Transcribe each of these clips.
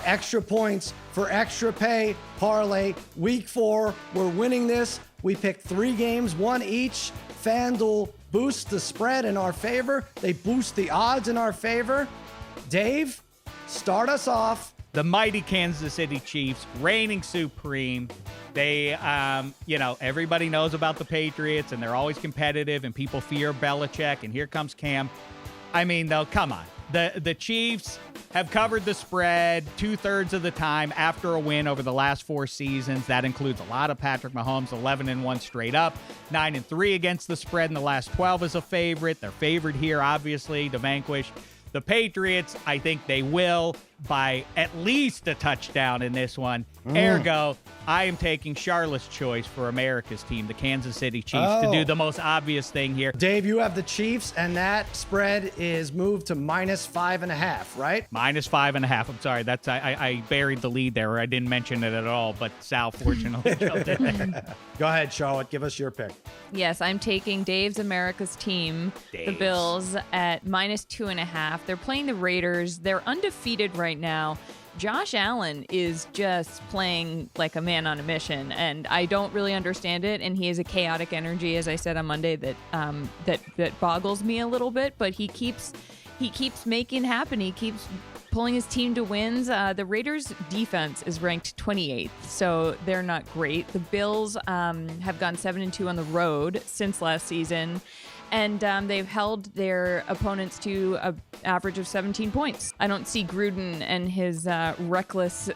extra points for extra pay parlay. Week 4, we're winning this. We picked 3 games, 1 each. FanDuel boosts the spread in our favor. They boost the odds in our favor. Dave, start us off. The mighty Kansas City Chiefs, reigning supreme. They, everybody knows about the Patriots, and they're always competitive, and people fear Belichick, and here comes Cam. I mean, though, come on. The Chiefs have covered the spread 2/3 of the time after a win over the last 4 seasons. That includes a lot of Patrick Mahomes, 11-1 straight up, 9-3 against the spread in the last 12 as a favorite. They're favored here, obviously, to vanquish the Patriots. I think they will by at least a touchdown in this one. Ergo, I am taking Charlotte's choice for America's team, the Kansas City Chiefs, to do the most obvious thing here. Dave, you have the Chiefs, and that spread is moved to -5.5, right? -5.5. I'm sorry. That's I buried the lead there, or I didn't mention it at all, but Sal fortunately jumped in. Go ahead, Charlotte. Give us your pick. Yes, I'm taking Dave's America's team, the Bills, at -2.5. They're playing the Raiders. They're undefeated right now. Josh Allen is just playing like a man on a mission, and I don't really understand it. And he has a chaotic energy, as I said on Monday, that boggles me a little bit. But he keeps making it happen. He keeps pulling his team to wins. The Raiders' defense is ranked 28th, so they're not great. The Bills have gone 7-2 on the road since last season. And they've held their opponents to an average of 17 points. I don't see Gruden and his reckless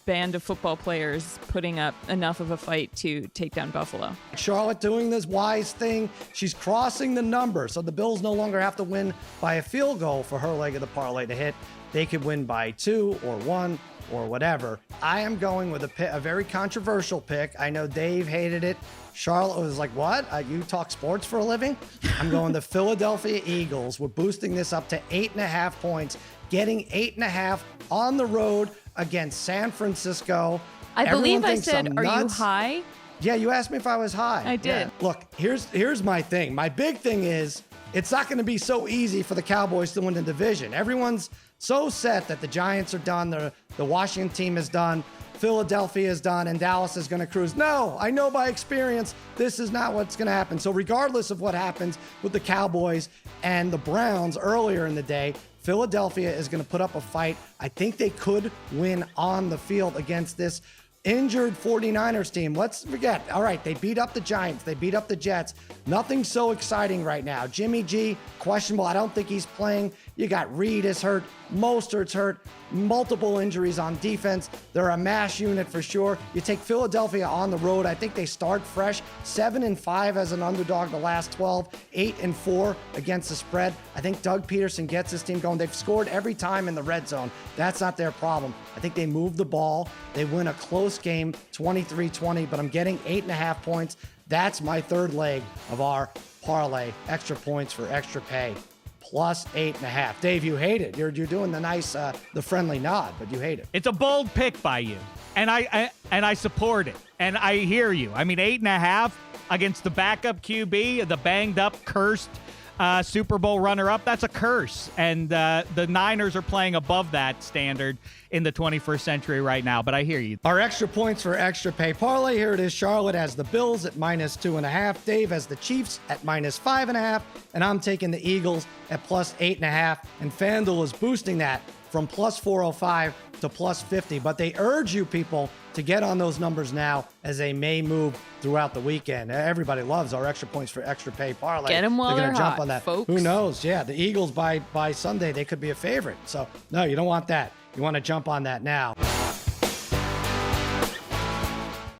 band of football players putting up enough of a fight to take down Buffalo. Charlotte doing this wise thing. She's crossing the number, so the Bills no longer have to win by a field goal for her leg of the parlay to hit. They could win by 2 or 1 or whatever. I am going with a very controversial pick. I know Dave hated it. Charlotte was like, what? You talk sports for a living? I'm going the Philadelphia Eagles. We're boosting this up to 8.5 points, getting 8.5 on the road against San Francisco. I believe I said, are you high? Yeah, you asked me if I was high. I did. Yeah. Look, here's my thing. My big thing is it's not going to be so easy for the Cowboys to win the division. Everyone's so set that the Giants are done, the Washington team is done, Philadelphia is done, and Dallas is going to cruise. No, I know by experience this is not what's going to happen. So regardless of what happens with the Cowboys and the Browns earlier in the day, Philadelphia is going to put up a fight. I think they could win on the field against this injured 49ers team. Let's forget. All right, they beat up the Giants. They beat up the Jets. Nothing so exciting right now. Jimmy G, questionable. I don't think he's playing. You got Reed is hurt. Mostert's hurt. Multiple injuries on defense. They're a mash unit for sure. You take Philadelphia on the road. I think they start fresh. 7-5 as an underdog the last 12. 8-4 against the spread. I think Doug Peterson gets his team going. They've scored every time in the red zone. That's not their problem. I think they move the ball. They win a close game, 23-20, but I'm getting 8.5 points. That's my third leg of our parlay. Extra points for extra pay. Plus 8.5. Dave, you hate it. You're doing the nice, the friendly nod, but you hate it. It's a bold pick by you, and I support it, and I hear you. I mean, 8.5 against the backup QB, the banged up, cursed Super Bowl runner-up. That's a curse, and the Niners are playing above that standard in the 21st century right now, but I hear you. Our extra points for extra pay parlay. Here it is. Charlotte has the Bills at -2.5. Dave has the Chiefs at -5.5. And I'm taking the Eagles at plus 8.5. And FanDuel is boosting that from plus 405 to plus 50. But they urge you people to get on those numbers now as they may move throughout the weekend. Everybody loves our extra points for extra pay parlay. Get them while they're gonna jump hot, on that. folks. Who knows? Yeah, the Eagles by Sunday, they could be a favorite. So no, you don't want that. You want to jump on that now.